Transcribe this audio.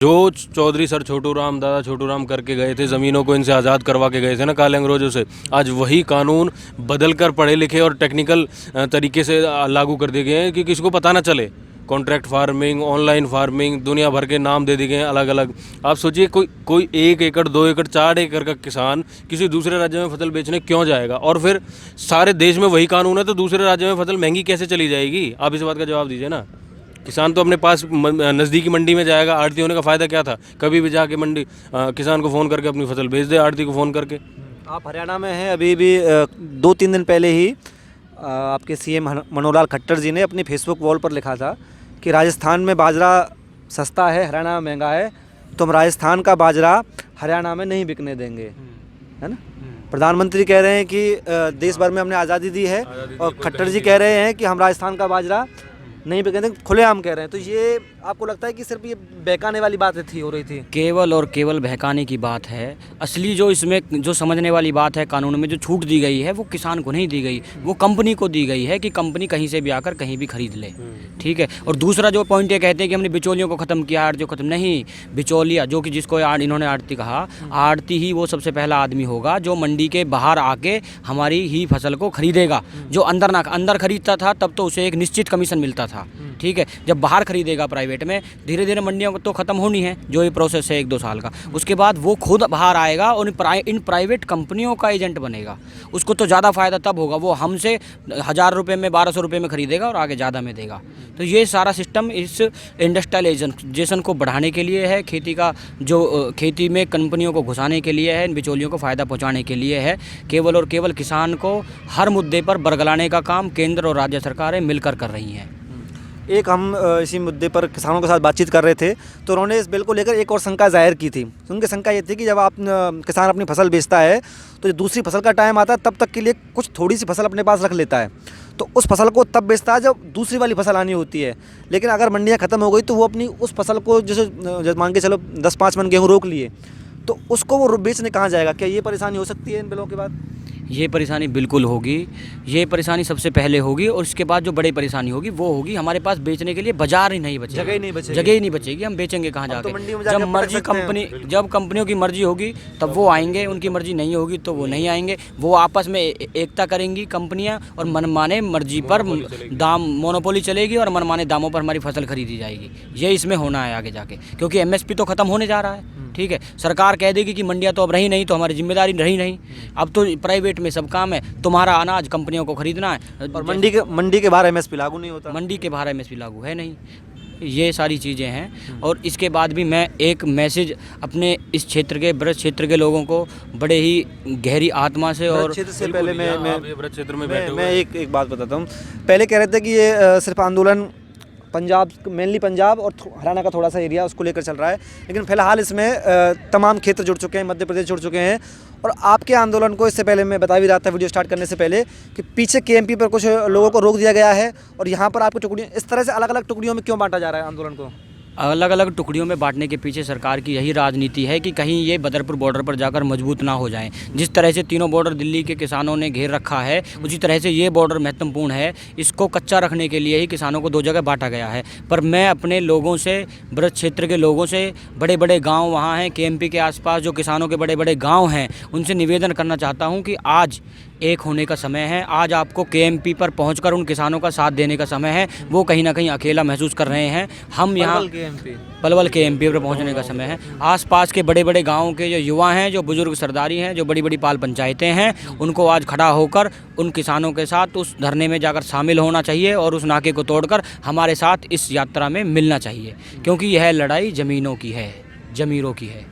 जो चौधरी सर छोटू राम, दादा छोटू राम करके गए थे, ज़मीनों को इनसे आज़ाद करवा के गए थे ना काले अंग्रेजों से, आज वही कानून बदल कर पढ़े लिखे और टेक्निकल तरीके से लागू कर दिए गए हैं कि किसी को पता ना चले। कॉन्ट्रैक्ट फार्मिंग, ऑनलाइन फार्मिंग, दुनिया भर के नाम दे दिए गए हैं अलग अलग। आप सोचिए कोई 1 एकड़, 2 एकड़, 4 एकड़ का किसान किसी दूसरे राज्य में फसल बेचने क्यों जाएगा? और फिर सारे देश में वही कानून है तो दूसरे राज्य में फसल महंगी कैसे चली जाएगी? आप इस बात का जवाब दीजिए ना। किसान तो अपने पास नज़दीकी मंडी में जाएगा। आड़ती होने का फ़ायदा क्या था? कभी भी जाके मंडी किसान को फ़ोन करके अपनी फसल बेच दे, आड़ती को फ़ोन करके। आप हरियाणा में हैं, अभी भी 2-3 दिन पहले ही आपके सीएम मनोहर खट्टर जी ने अपनी फेसबुक वॉल पर लिखा था कि राजस्थान में बाजरा सस्ता है, हरियाणा में महंगा है, तो हम राजस्थान का बाजरा हरियाणा में नहीं बिकने देंगे, है ना। प्रधानमंत्री कह रहे हैं कि देश भर में हमने आज़ादी दी है, और खट्टर जी कह रहे हैं कि हम राजस्थान का बाजरा नहीं बिकने देंगे, खुलेआम कह रहे हैं। तो ये आपको लगता है कि सिर्फ ये बहकाने वाली बात हो रही थी? केवल और केवल बहकाने की बात है। असली जो इसमें जो समझने वाली बात है, कानून में जो छूट दी गई है वो किसान को नहीं दी गई, वो कंपनी को दी गई है कि कंपनी कहीं से भी आकर कहीं भी खरीद ले, ठीक है। और दूसरा जो पॉइंट ये कहते हैं कि हमने बिचौलियों को ख़त्म किया, आड़तियों को ख़त्म नहीं। बिचौलिया जो कि जिसको इन्होंने आड़ती कहा, आड़ती ही वो सबसे पहला आदमी होगा जो मंडी के बाहर आके हमारी ही फसल को खरीदेगा। जो अंदर खरीदता था तब तो उसे एक निश्चित कमीशन मिलता था, ठीक है। जब बाहर खरीदेगा प्राइवेट में, धीरे धीरे मंडियों तो ख़त्म होनी है, जो ये प्रोसेस है 1-2 साल का। उसके बाद वो खुद बाहर आएगा और इन प्राइवेट कंपनियों का एजेंट बनेगा। उसको तो ज़्यादा फ़ायदा तब होगा, वो हमसे 1000 रुपये में, 1200 रुपये में खरीदेगा और आगे ज़्यादा में देगा। तो ये सारा सिस्टम इस इंडस्ट्रियलाइजेशन को बढ़ाने के लिए है, खेती में कंपनियों को घुसाने के लिए है, इन बिचौलियों को फ़ायदा पहुँचाने के लिए है। केवल और केवल किसान को हर मुद्दे पर बरगलाने का काम केंद्र और राज्य सरकारें मिलकर कर रही हैं। एक हम इसी मुद्दे पर किसानों के साथ बातचीत कर रहे थे, तो उन्होंने इस बिल को लेकर एक और शंका जाहिर की थी। उनकी शंका ये थी कि जब आप किसान अपनी फसल बेचता है तो जो दूसरी फसल का टाइम आता है तब तक के लिए कुछ थोड़ी सी फसल अपने पास रख लेता है, तो उस फसल को तब बेचता है जब दूसरी वाली फसल आनी होती है। लेकिन अगर मंडियाँ ख़त्म हो गई तो वो अपनी उस फसल को, जैसे मान के चलो 10-5 मन गेहूँ रोक लिए, तो उसको वो बेचने कहाँ जाएगा? क्या ये परेशानी हो सकती है इन बिलों के बाद? ये परेशानी बिल्कुल होगी। ये परेशानी सबसे पहले होगी, और उसके बाद जो बड़ी परेशानी होगी वो होगी हमारे पास बेचने के लिए बाजार ही नहीं बचेगा, जगह ही नहीं बचेगी। हम बेचेंगे कहाँ जाके? जब कंपनियों की मर्जी होगी तब वो आएंगे, उनकी मर्जी नहीं होगी तो वो नहीं आएंगे। वो आपस में एकता करेंगी कंपनियां, और मनमाने मर्जी पर दाम, मोनोपोली चलेगी और मनमाने दामों पर हमारी फसल खरीदी जाएगी। ये इसमें होना है आगे जाके, क्योंकि एमएसपी तो ख़त्म होने जा रहा है, ठीक है। सरकार कह देगी कि मंडियाँ तो अब रही नहीं, तो हमारी जिम्मेदारी रही नहीं, अब तो प्राइवेट में सब काम है, तुम्हारा अनाज कंपनियों को खरीदना है। और मंडी के बाहर एमएसपी लागू नहीं होता, मंडी के बाहर एमएसपी लागू है नहीं। ये सारी चीज़ें हैं। और इसके बाद भी मैं एक मैसेज अपने इस क्षेत्र के, ब्रज क्षेत्र के लोगों को बड़े ही गहरी आत्मा से, और क्षेत्र से पहले ब्रज क्षेत्र में बैठे मैं एक बात बताता हूँ। पहले कह रहे थे कि ये सिर्फ आंदोलन पंजाब, मेनली पंजाब और हरियाणा का थोड़ा सा एरिया उसको लेकर चल रहा है, लेकिन फ़िलहाल इसमें तमाम क्षेत्र जुड़ चुके हैं, मध्य प्रदेश जुड़ चुके हैं। और आपके आंदोलन को, इससे पहले मैं बता भी रहा था वीडियो स्टार्ट करने से पहले, कि पीछे केएमपी पर कुछ लोगों को रोक दिया गया है, और यहाँ पर आपको टुकड़ियों, इस तरह से अलग अलग टुकड़ियों में क्यों बांटा जा रहा है आंदोलन को? अलग अलग टुकड़ियों में बांटने के पीछे सरकार की यही राजनीति है कि कहीं ये बदरपुर बॉर्डर पर जाकर मजबूत ना हो जाएं। जिस तरह से तीनों बॉर्डर दिल्ली के किसानों ने घेर रखा है, उसी तरह से ये बॉर्डर महत्वपूर्ण है। इसको कच्चा रखने के लिए ही किसानों को 2 जगह बांटा गया है। पर मैं अपने लोगों से, ब्रज क्षेत्र के लोगों से, बड़े बड़े गाँव वहाँ हैं केएमपी के आसपास जो किसानों के बड़े बड़े गाँव हैं, उनसे निवेदन करना चाहता हूँ कि आज एक होने का समय है। आज आपको केएमपी पर पहुंचकर उन किसानों का साथ देने का समय है। वो कहीं ना कहीं अकेला महसूस कर रहे हैं। हम यहाँ पलवल केएमपी पर पहुंचने का समय है। आसपास के बड़े बड़े गांवों के जो युवा हैं, जो बुजुर्ग सरदारी हैं, जो बड़ी बड़ी पाल पंचायतें हैं, उनको आज खड़ा होकर उन किसानों के साथ उस धरने में जाकर शामिल होना चाहिए, और उस नाके को तोड़कर हमारे साथ इस यात्रा में मिलना चाहिए, क्योंकि यह लड़ाई ज़मीनों की है, ज़मीरों की है।